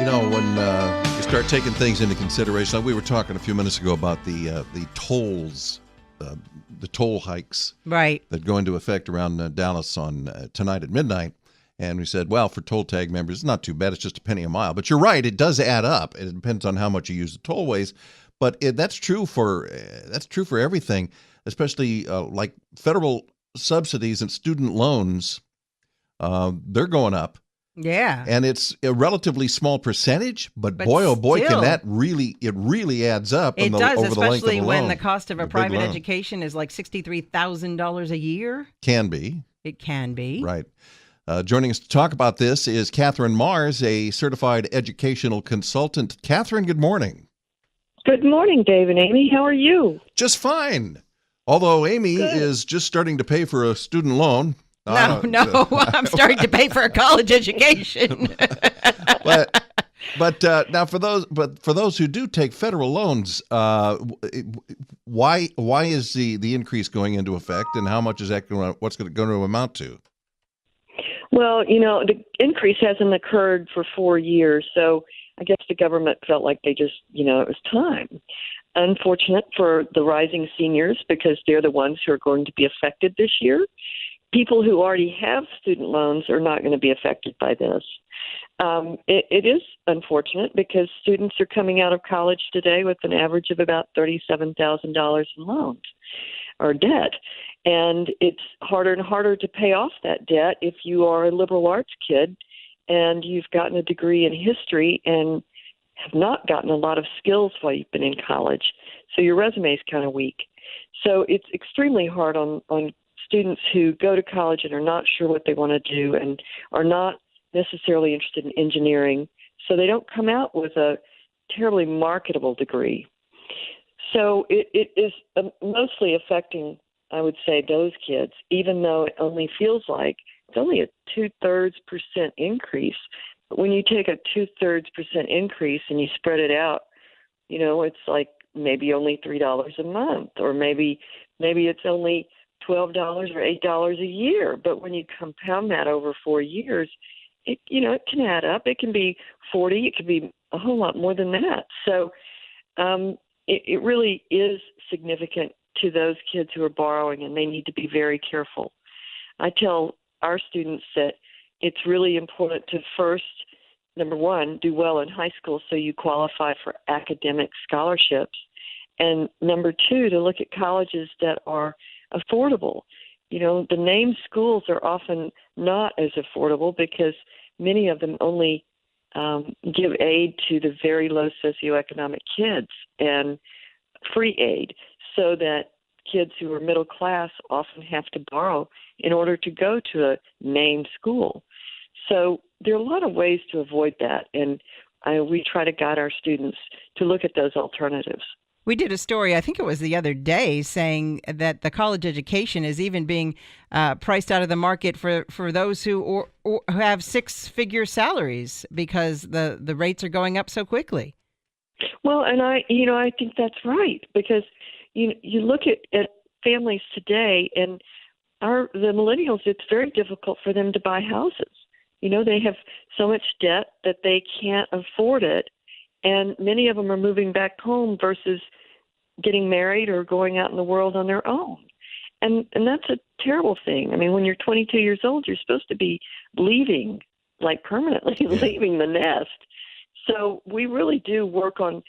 When you start taking things into consideration, like we were talking a few minutes ago about the tolls, the toll hikes, right, that go into effect around Dallas on tonight at midnight. And we said, well, for toll tag members, it's not too bad. It's just a penny a mile. But you're right; it does add up. It depends on how much you use the tollways. But that's true for everything, especially like federal subsidies and student loans. They're going up. yeah, And it's a relatively small percentage, but boy, oh boy, still, can that really adds up it does, over the length of especially a when loan. the cost of a private education is like $63,000 a year. Can be. It can be. Right. Joining us to talk about this is Catherine Mars, a certified educational consultant. Catherine, good morning. Good morning, Dave and Amy. How are you? Just fine. Although Amy Good. is just starting to pay for a student loan. No, I'm starting to pay for a college education. But now for those who do take federal loans, why is the increase going into effect, and how much is that what's going to amount to? Well, the increase hasn't occurred for 4 years, so I guess the government felt like they just, it was time. Unfortunate for the rising seniors because they're the ones who are going to be affected this year. People who already have student loans are not going to be affected by this. It is unfortunate because students are coming out of college today with an average of about $37,000 in loans or debt. And it's harder and harder to pay off that debt if you are a liberal arts kid and you've gotten a degree in history and have not gotten a lot of skills while you've been in college. So your resume is kind of weak. So it's extremely hard on students who go to college and are not sure what they want to do and are not necessarily interested in engineering, so they don't come out with a terribly marketable degree. So it is mostly affecting, I would say, those kids, even though it only feels like it's only a 0.2% increase. But when you take a 0.2% increase and you spread it out, it's like maybe only $3 a month, or maybe it's only $12 or $8 a year. But when you compound that over 4 years, it can add up. It can be 40. It could be a whole lot more than that. So it really is significant to those kids who are borrowing, and they need to be very careful. I tell our students that it's really important to first, number one, do well in high school so you qualify for academic scholarships. And number two, to look at colleges that are affordable. The name schools are often not as affordable because many of them only give aid to the very low socioeconomic kids and free aid, so that kids who are middle class often have to borrow in order to go to a named school. So there are a lot of ways to avoid that, and we try to guide our students to look at those alternatives. We did a story, I think it was the other day, saying that the college education is even being priced out of the market for those who have six-figure salaries because the rates are going up so quickly. Well, and I think that's right, because you look at families today, and the millennials, it's very difficult for them to buy houses. They have so much debt that they can't afford it. And many of them are moving back home versus getting married or going out in the world on their own. And that's a terrible thing. I mean, when you're 22 years old, you're supposed to be leaving, like permanently leaving the nest. So we really do work on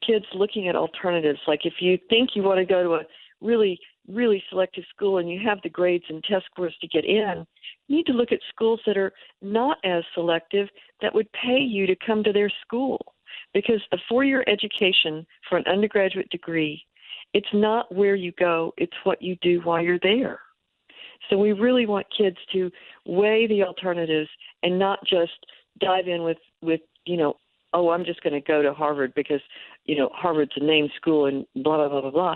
kids looking at alternatives. Like if you think you want to go to a really, really selective school and you have the grades and test scores to get in, you need to look at schools that are not as selective that would pay you to come to their school. Because a 4-year education for an undergraduate degree, it's not where you go, it's what you do while you're there. So we really want kids to weigh the alternatives and not just dive in with I'm just going to go to Harvard because, Harvard's a named school and blah, blah, blah, blah, blah.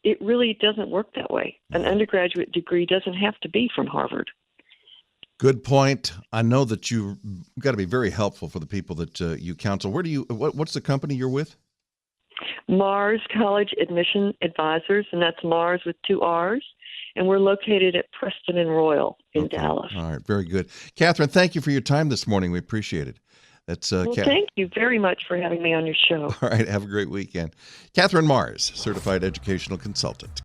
It really doesn't work that way. An undergraduate degree doesn't have to be from Harvard. Good point. I know that you've got to be very helpful for the people that you counsel. What's the company you're with? Mars College Admission Advisors, and that's Mars with 2 R's. And we're located at Preston and Royal in Dallas. All right, very good. Catherine, thank you for your time this morning. We appreciate it. That's Well, thank you very much for having me on your show. All right. Have a great weekend. Catherine Mars, certified educational consultant.